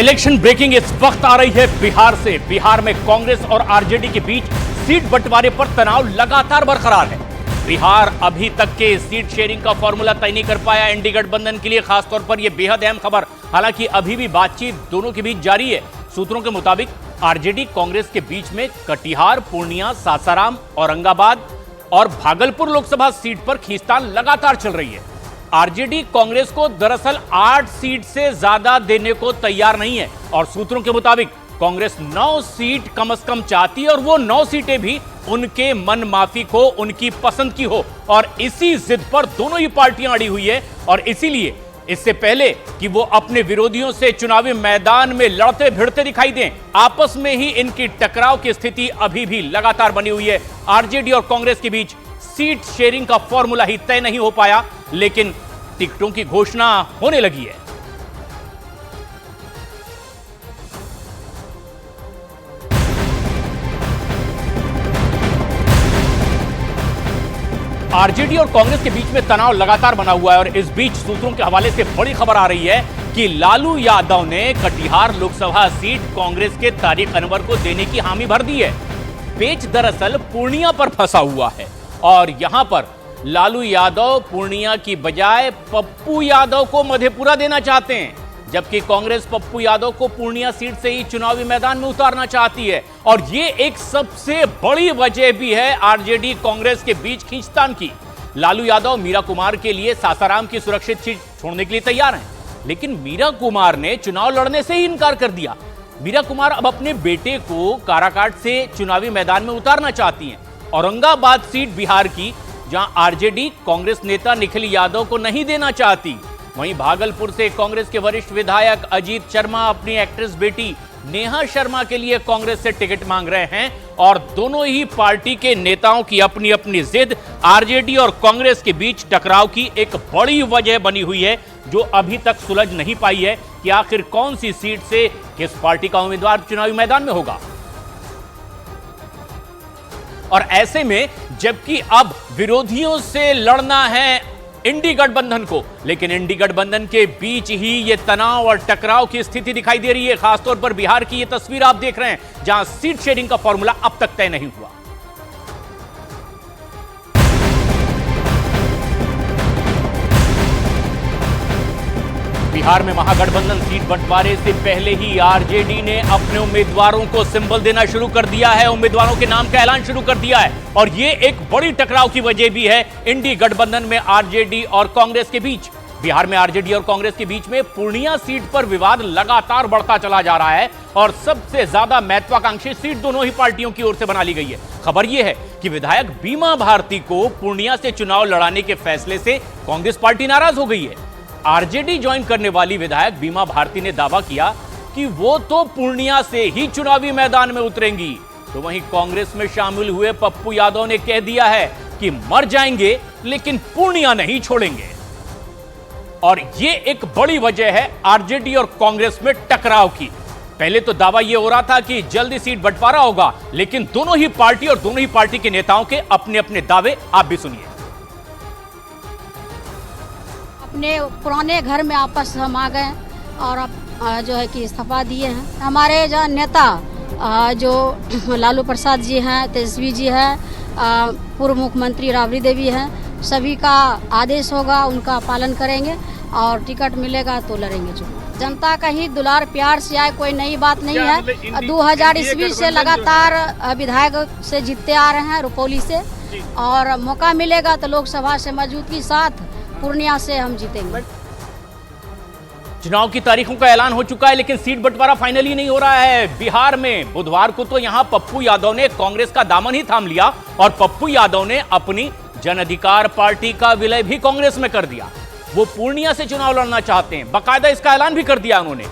Election breaking इस वक्त आ रही है बिहार से। बिहार में कांग्रेस और आरजेडी के बीच सीट बंटवारे पर तनाव लगातार बरकरार है। बिहार अभी तक के सीट शेयरिंग का फॉर्मूला तय नहीं कर पाया एनडीए गठबंधन के लिए। खासतौर पर यह बेहद अहम खबर, हालांकि अभी भी बातचीत दोनों के बीच जारी है। सूत्रों के मुताबिक आरजेडी कांग्रेस के बीच में कटिहार, पूर्णिया, सासाराम, औरंगाबाद और भागलपुर लोकसभा सीट पर खींचतान लगातार चल रही है। आरजेडी कांग्रेस को दरअसल 8 सीट से ज्यादा देने को तैयार नहीं है और सूत्रों के मुताबिक कांग्रेस 9 सीट कम से कम चाहती है और वो 9 सीटें भी उनके मन माफिक हो, उनकी पसंद की हो। और इसी जिद पर दोनों ही पार्टियां अड़ी हुई है और इसीलिए इससे पहले कि वो अपने विरोधियों से चुनावी मैदान में लड़ते भिड़ते दिखाई दें, आपस में ही इनकी टकराव की स्थिति अभी भी लगातार बनी हुई है। आरजेडी और कांग्रेस के बीच सीट शेयरिंग का फॉर्मूला ही तय नहीं हो पाया, लेकिन टिकटों की घोषणा होने लगी है। आरजेडी और कांग्रेस के बीच में तनाव लगातार बना हुआ है और इस बीच सूत्रों के हवाले से बड़ी खबर आ रही है कि लालू यादव ने कटिहार लोकसभा सीट कांग्रेस के तारिक अनवर को देने की हामी भर दी है। पेच दरअसल पूर्णिया पर फंसा हुआ है और यहां पर लालू यादव पूर्णिया की बजाय पप्पू यादव को मधेपुरा देना चाहते हैं, जबकि कांग्रेस पप्पू यादव को पूर्णिया सीट से ही चुनावी मैदान में उतारना चाहती है। और यह एक सबसे बड़ी वजह भी है आरजेडी कांग्रेस के बीच खींचतान की। लालू यादव मीरा कुमार के लिए सासाराम की सुरक्षित सीट छोड़ने के लिए तैयार हैं, लेकिन मीरा कुमार ने चुनाव लड़ने से ही इनकार कर दिया। मीरा कुमार अब अपने बेटे को काराकाट से चुनावी मैदान में उतारना चाहती हैं। औरंगाबाद सीट बिहार की, जहां आरजेडी कांग्रेस नेता निखिल यादव को नहीं देना चाहती। वहीं भागलपुर से कांग्रेस के वरिष्ठ विधायक अजीत शर्मा अपनी एक्ट्रेस बेटी नेहा शर्मा के लिए कांग्रेस से टिकट मांग रहे हैं और दोनों ही पार्टी के नेताओं की अपनी अपनी जिद आरजेडी और कांग्रेस के बीच टकराव की एक बड़ी वजह बनी हुई है, जो अभी तक सुलझ नहीं पाई है कि आखिर कौन सी सीट से किस पार्टी का उम्मीदवार चुनावी मैदान में होगा। और ऐसे में जबकि अब विरोधियों से लड़ना है इंडी गठबंधन को, लेकिन इंडी गठबंधन के बीच ही ये तनाव और टकराव की स्थिति दिखाई दे रही है। खासतौर पर बिहार की ये तस्वीर आप देख रहे हैं, जहां सीट शेयरिंग का फॉर्मूला अब तक तय नहीं हुआ। बिहार में महागठबंधन सीट बंटवारे से पहले ही आरजेडी ने अपने उम्मीदवारों को सिंबल देना शुरू कर दिया है, उम्मीदवारों के नाम का ऐलान शुरू कर दिया है और ये एक बड़ी टकराव की वजह भी है इंडी गठबंधन में आरजेडी और कांग्रेस के बीच। बिहार में आरजेडी और कांग्रेस के बीच में पूर्णिया सीट पर विवाद लगातार बढ़ता चला जा रहा है और सबसे ज्यादा महत्वाकांक्षी सीट दोनों ही पार्टियों की ओर से बना ली गई है। खबर यह है कि विधायक बीमा भारती को पूर्णिया से चुनाव लड़ाने के फैसले से कांग्रेस पार्टी नाराज हो गई है। आरजेडी ज्वाइन करने वाली विधायक बीमा भारती ने दावा किया कि वो तो पूर्णिया से ही चुनावी मैदान में उतरेंगी। तो वहीं कांग्रेस में शामिल हुए पप्पू यादव ने कह दिया है कि मर जाएंगे लेकिन पूर्णिया नहीं छोड़ेंगे। और ये एक बड़ी वजह है आरजेडी और कांग्रेस में टकराव की। पहले तो दावा यह हो रहा था कि जल्दी सीट बंटवारा होगा, लेकिन दोनों ही पार्टी और दोनों ही पार्टी के नेताओं के अपने अपने दावे आप भी सुनिए। अपने पुराने घर में आपस हम आ गए और अब जो है कि इस्तीफा दिए हैं। हमारे जो नेता जो लालू प्रसाद जी हैं, तेजस्वी जी हैं, पूर्व मुख्यमंत्री राबड़ी देवी हैं, सभी का आदेश होगा, उनका पालन करेंगे और टिकट मिलेगा तो लड़ेंगे चुनाव। जनता का ही दुलार प्यार से आए, कोई नई बात नहीं है। 2000 ईस्वी से लगातार विधायक से जीतते आ रहे हैं रुपौली से, और मौका मिलेगा तो लोकसभा से मजबूती के साथ पूर्णिया से हम जीतेंगे। चुनाव की तारीखों का ऐलान हो चुका है, लेकिन सीट बंटवारा फाइनली नहीं हो रहा है। बिहार में बुधवार को तो यहां पप्पू यादव ने कांग्रेस का दामन ही थाम लिया और पप्पू यादव ने अपनी जन अधिकार पार्टी का विलय भी कांग्रेस में कर दिया। वो पूर्णिया से चुनाव लड़ना चाहते हैं, बाकायदा इसका ऐलान भी कर दिया उन्होंने।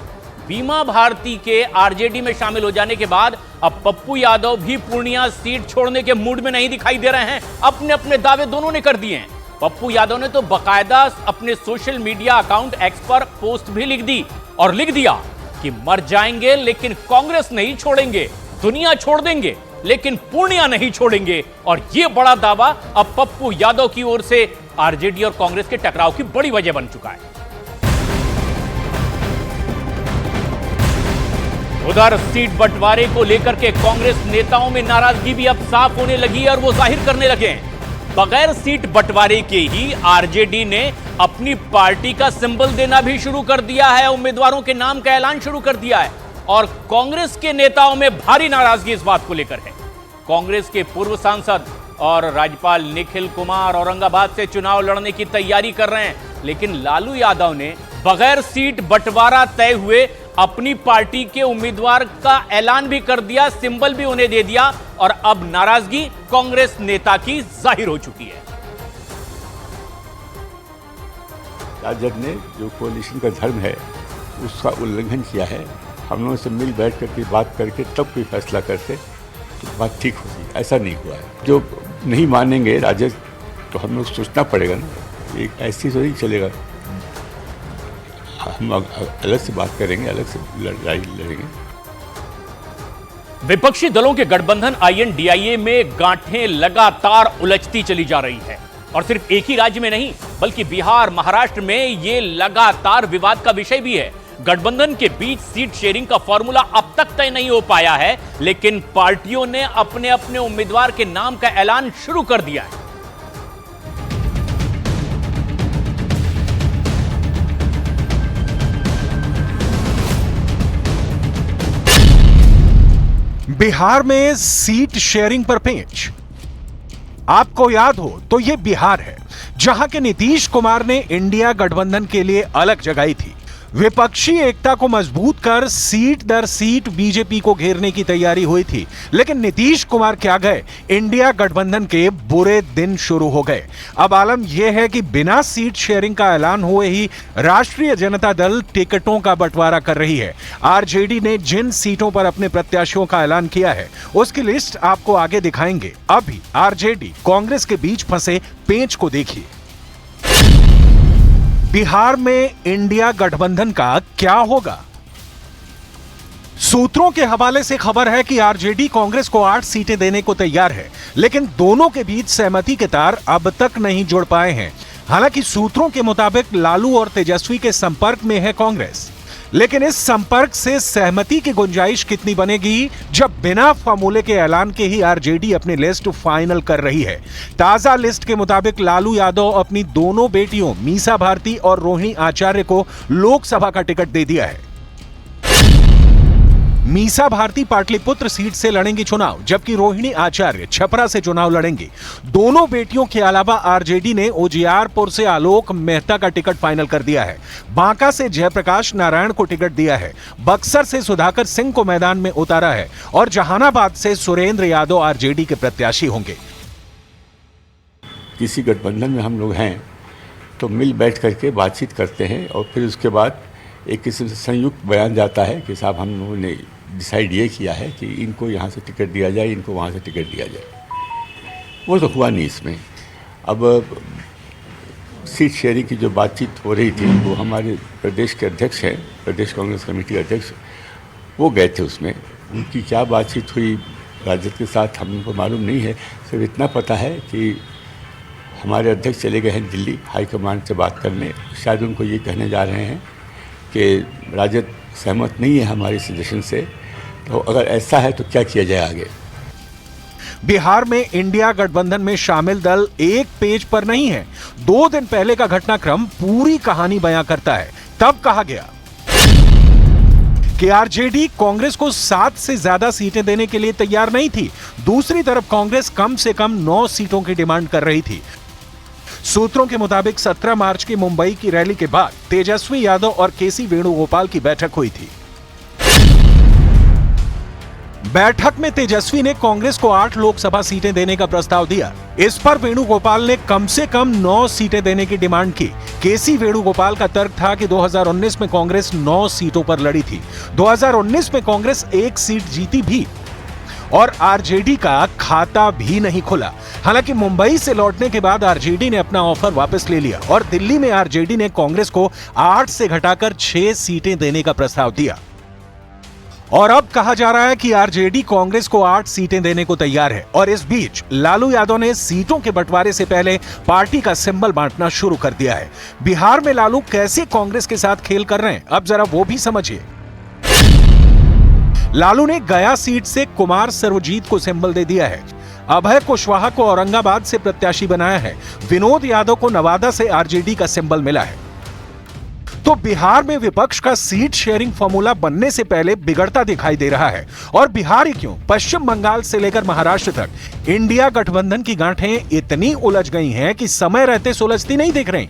बीमा भारती के आरजेडी में शामिल हो जाने के बाद अब पप्पू यादव भी पूर्णिया सीट छोड़ने के मूड में नहीं दिखाई दे रहे हैं। अपने अपने दावे दोनों ने कर दिए हैं। पप्पू यादव ने तो बाकायदा अपने सोशल मीडिया अकाउंट एक्स पर पोस्ट भी लिख दी और लिख दिया कि मर जाएंगे लेकिन कांग्रेस नहीं छोड़ेंगे, दुनिया छोड़ देंगे लेकिन पूर्णिया नहीं छोड़ेंगे। और यह बड़ा दावा अब पप्पू यादव की ओर से आरजेडी और कांग्रेस के टकराव की बड़ी वजह बन चुका है। उधर सीट बंटवारे को लेकर के कांग्रेस नेताओं में नाराजगी भी अब साफ होने लगी है और वो जाहिर करने लगे हैं। बगैर सीट बंटवारे के ही आरजेडी ने अपनी पार्टी का सिंबल देना भी शुरू कर दिया है, उम्मीदवारों के नाम का ऐलान शुरू कर दिया है और कांग्रेस के नेताओं में भारी नाराजगी इस बात को लेकर है। कांग्रेस के पूर्व सांसद और राज्यपाल निखिल कुमार औरंगाबाद से चुनाव लड़ने की तैयारी कर रहे हैं, लेकिन लालू यादव ने बगैर सीट बंटवारा तय हुए अपनी पार्टी के उम्मीदवार का ऐलान भी कर दिया, सिंबल भी उन्हें दे दिया और अब नाराजगी कांग्रेस नेता की जाहिर हो चुकी है। राजद ने जो कोalition का धर्म है उसका उल्लंघन किया है। हम लोगों से मिल बैठ करके बात करके तब कोई फैसला करते तो बात ठीक होगी, ऐसा नहीं हुआ है। जो नहीं मानेंगे राजद तो हम लोग सोचना पड़ेगा ना, एक ऐसी तो नहीं चलेगा। हम अलग से बात करेंगे, अलग से लड़ाई लड़ेंगे। विपक्षी दलों के गठबंधन INDIA में गांठें लगातार उलझती चली जा रही है और सिर्फ एक ही राज्य में नहीं बल्कि बिहार, महाराष्ट्र में यह लगातार विवाद का विषय भी है। गठबंधन के बीच सीट शेयरिंग का फॉर्मूला अब तक तय नहीं हो पाया है, लेकिन पार्टियों ने अपने अपने उम्मीदवार के नाम का ऐलान शुरू कर दिया है। बिहार में सीट शेयरिंग पर पेंच। आपको याद हो तो यह बिहार है जहां के नीतीश कुमार ने इंडिया गठबंधन के लिए अलग जगाई थी। विपक्षी एकता को मजबूत कर सीट दर सीट बीजेपी को घेरने की तैयारी हुई थी, लेकिन नीतीश कुमार क्या गए, इंडिया गठबंधन के बुरे दिन शुरू हो गए। अब आलम यह है कि बिना सीट शेयरिंग का ऐलान हुए ही राष्ट्रीय जनता दल टिकटों का बंटवारा कर रही है। आरजेडी ने जिन सीटों पर अपने प्रत्याशियों का ऐलान किया है उसकी लिस्ट आपको आगे दिखाएंगे। अभी आरजेडी कांग्रेस के बीच फंसे पेंच को देखिए। बिहार में इंडिया गठबंधन का क्या होगा? सूत्रों के हवाले से खबर है कि आरजेडी कांग्रेस को 8 सीटें देने को तैयार है, लेकिन दोनों के बीच सहमति के तार अब तक नहीं जुड़ पाए हैं। हालांकि सूत्रों के मुताबिक लालू और तेजस्वी के संपर्क में है कांग्रेस, लेकिन इस संपर्क से सहमति की गुंजाइश कितनी बनेगी जब बिना फार्मूले के ऐलान के ही आरजेडी अपनी लिस्ट फाइनल कर रही है। ताजा लिस्ट के मुताबिक लालू यादव अपनी दोनों बेटियों मीसा भारती और रोहिणी आचार्य को लोकसभा का टिकट दे दिया है। मीसा भारती पाटलिपुत्र सीट से लड़ेंगी चुनाव, जबकि रोहिणी आचार्य छपरा से चुनाव लड़ेंगी। दोनों बेटियों के अलावा आरजेडी ने उजियारपुर से आलोक मेहता का टिकट फाइनल कर दिया है। बांका से जयप्रकाश नारायण को टिकट दिया है। बक्सर से सुधाकर सिंह को मैदान में उतारा है और जहानाबाद से सुरेंद्र यादव आरजेडी के प्रत्याशी होंगे। किसी गठबंधन में हम लोग हैं तो मिल बैठ करके बातचीत करते हैं और फिर उसके बाद एक किस्म से संयुक्त बयान जाता है कि साहब हम लोगों ने डिसाइड ये किया है कि इनको यहाँ से टिकट दिया जाए, इनको वहाँ से टिकट दिया जाए। वो तो हुआ नहीं इसमें। अब सीट शेयरिंग की जो बातचीत हो रही थी वो हमारे प्रदेश के अध्यक्ष हैं, प्रदेश कांग्रेस कमेटी के अध्यक्ष, वो गए थे उसमें। उनकी क्या बातचीत हुई राजद के साथ हम लोग को मालूम नहीं है। सिर्फ इतना पता है कि हमारे अध्यक्ष चले गए हैं दिल्ली हाईकमान से बात करने। शायद उनको ये कहने जा रहे हैं कि राजद सहमत नहीं है हमारे सजेशन से, तो अगर ऐसा है तो क्या किया जाए आगे। बिहार में इंडिया गठबंधन में शामिल दल एक पेज पर नहीं है। 2 दिन पहले का घटनाक्रम पूरी कहानी बयां करता है। तब कहा गया कि आरजेडी कांग्रेस को 7 से ज्यादा सीटें देने के लिए तैयार नहीं थी। दूसरी तरफ कांग्रेस कम से कम 9 सीटों की डिमांड कर रही थी। सूत्रों के मुताबिक 17 मार्च की मुंबई की रैली के बाद तेजस्वी यादव और केसी वेणुगोपाल की बैठक हुई थी। बैठक में तेजस्वी ने कांग्रेस को 8 लोकसभा सीटें देने का प्रस्ताव दिया। इस पर वेणुगोपाल ने कम से कम 9 सीटें देने की डिमांड की। केसी वेणुगोपाल का तर्क था कि 2019 में कांग्रेस 9 सीटों पर लड़ी थी। 2019 में कांग्रेस 1 सीट जीती भी और आरजेडी का खाता भी नहीं खुला। हालांकि मुंबई से लौटने के बाद आरजेडी ने अपना ऑफर वापस ले लिया और दिल्ली में आरजेडी ने कांग्रेस को 8 से घटाकर 6 सीटें देने का प्रस्ताव दिया। और अब कहा जा रहा है कि आरजेडी कांग्रेस को 8 सीटें देने को तैयार है। और इस बीच लालू यादव ने सीटों के बंटवारे से पहले पार्टी का सिंबल बांटना शुरू कर दिया है। बिहार में लालू कैसे कांग्रेस के साथ खेल कर रहे हैं, अब जरा वो भी समझिए। लालू ने गया सीट से कुमार सर्वजीत को सिंबल दे दिया है। अभय कुशवाहा को औरंगाबाद से प्रत्याशी बनाया है। विनोद यादव को नवादा से आरजेडी का सिंबल मिला है। तो बिहार में विपक्ष का सीट शेयरिंग फॉर्मूला बनने से पहले बिगड़ता दिखाई दे रहा है। और बिहार ही क्यों, पश्चिम बंगाल से लेकर महाराष्ट्र तक इंडिया गठबंधन की गांठें इतनी उलझ गई हैं कि समय रहते सुलझती नहीं दिख रही।